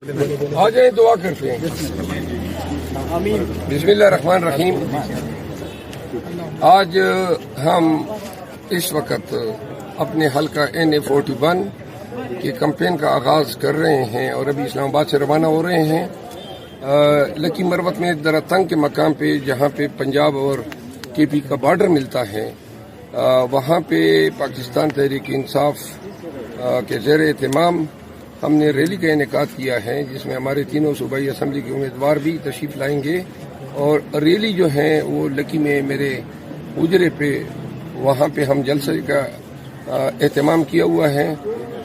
آ جائیں دعا کرتے ہیں. بسم اللہ الرحمن الرحیم. آج ہم اس وقت اپنے حلقہ NA41 کے کمپین کا آغاز کر رہے ہیں اور ابھی اسلام آباد سے روانہ ہو رہے ہیں. لکی مروت میں دراتنگ کے مقام پہ جہاں پہ پنجاب اور KP کا بارڈر ملتا ہے وہاں پہ پاکستان تحریک انصاف کے زیر اہتمام ہم نے ریلی کا انعقاد کیا ہے جس میں ہمارے تینوں صوبائی اسمبلی کے امیدوار بھی تشریف لائیں گے اور ریلی جو ہے وہ لکی میں میرے اجرے پہ وہاں پہ ہم جلسے کا اہتمام کیا ہوا ہے.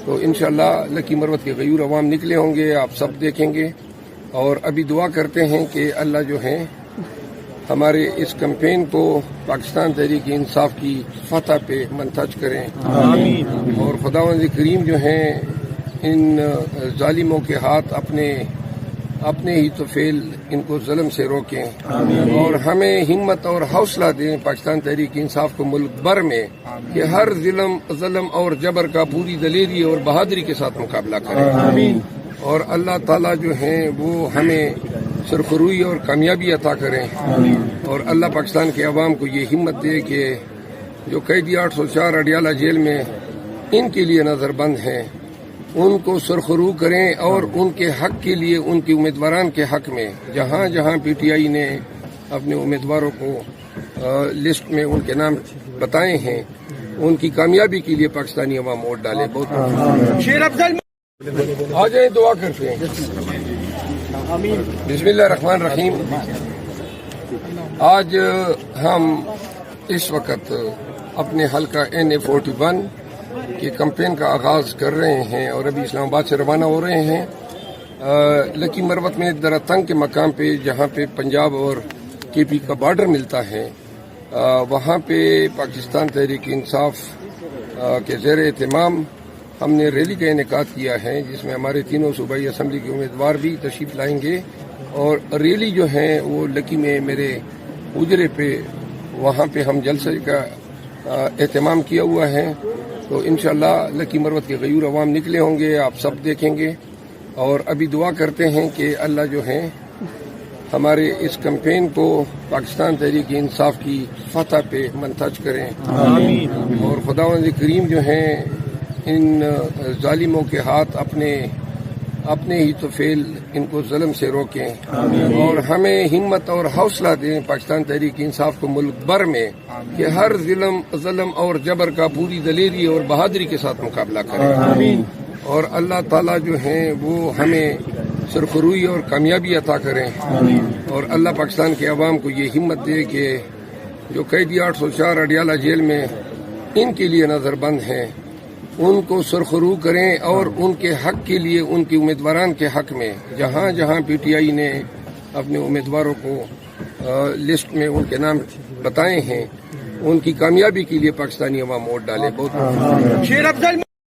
تو انشاءاللہ لکی مروت کے غیور عوام نکلے ہوں گے, آپ سب دیکھیں گے اور ابھی دعا کرتے ہیں کہ اللہ جو ہے ہمارے اس کمپین کو پاکستان تحریک انصاف کی فتح پہ منتج کریں اور خداوند کریم جو ہیں ان ظالموں کے ہاتھ اپنے ہی تو فعل ان کو ظلم سے روکیں اور ہمیں ہمت اور حوصلہ دیں پاکستان تحریک انصاف کو ملک بھر میں کہ ہر ظلم اور جبر کا پوری دلیری اور بہادری کے ساتھ مقابلہ کریں اور اللہ تعالیٰ جو ہیں وہ ہمیں سرخروئی اور کامیابی عطا کریں اور اللہ پاکستان کے عوام کو یہ ہمت دے کہ جو قیدی 804 اڈیالہ جیل میں ان کے لیے نظر بند ہیں ان کو سرخرو کریں اور ان کے حق کے لیے ان کے امیدواران کے حق میں جہاں جہاں PTI نے اپنے امیدواروں کو لسٹ میں ان کے نام بتائے ہیں ان کی کامیابی کے لیے پاکستانی عوام ووٹ ڈالے. بہت آ جائیں دعا کرتے ہیں. بسم اللہ الرحمن الرحیم. آج ہم اس وقت اپنے حلقہ NA41 کے کمپین کا آغاز کر رہے ہیں اور ابھی اسلام آباد سے روانہ ہو رہے ہیں. لکی مروت میں دراتنگ کے مقام پہ جہاں پہ پنجاب اور KP کا بارڈر ملتا ہے وہاں پہ پاکستان تحریک انصاف کے زیر اہتمام ہم نے ریلی کا انعقاد کیا ہے جس میں ہمارے تینوں صوبائی اسمبلی کے امیدوار بھی تشریف لائیں گے اور ریلی جو ہے وہ لکی میں میرے اجرے پہ وہاں پہ ہم جلسے کا اہتمام کیا ہوا ہے. تو انشاءاللہ لکی مروت کے غیور عوام نکلے ہوں گے, آپ سب دیکھیں گے اور ابھی دعا کرتے ہیں کہ اللہ جو ہے ہمارے اس کمپین کو پاکستان تحریک انصاف کی فتح پہ منتج کریں اور خداوند کریم جو ہیں ان ظالموں کے ہاتھ اپنے ہی تو فعل ان کو ظلم سے روکیں اور ہمیں ہمت اور حوصلہ دیں پاکستان تحریک انصاف کو ملک بھر میں کہ ہر ظلم اور جبر کا پوری دلیری اور بہادری کے ساتھ مقابلہ کریں اور اللہ تعالیٰ جو ہیں وہ ہمیں سرخروئی اور کامیابی عطا کریں اور اللہ پاکستان کے عوام کو یہ ہمت دے کہ جو قیدی 804 اڈیالہ جیل میں ان کے لیے نظر بند ہیں ان کو سرخرو کریں اور ان کے حق کے لیے ان کے امیدواران کے حق میں جہاں جہاں PTI نے اپنے امیدواروں کو لسٹ میں ان کے نام بتائے ہیں ان کی کامیابی کے لیے پاکستانی عوام ووٹ ڈالے. بہت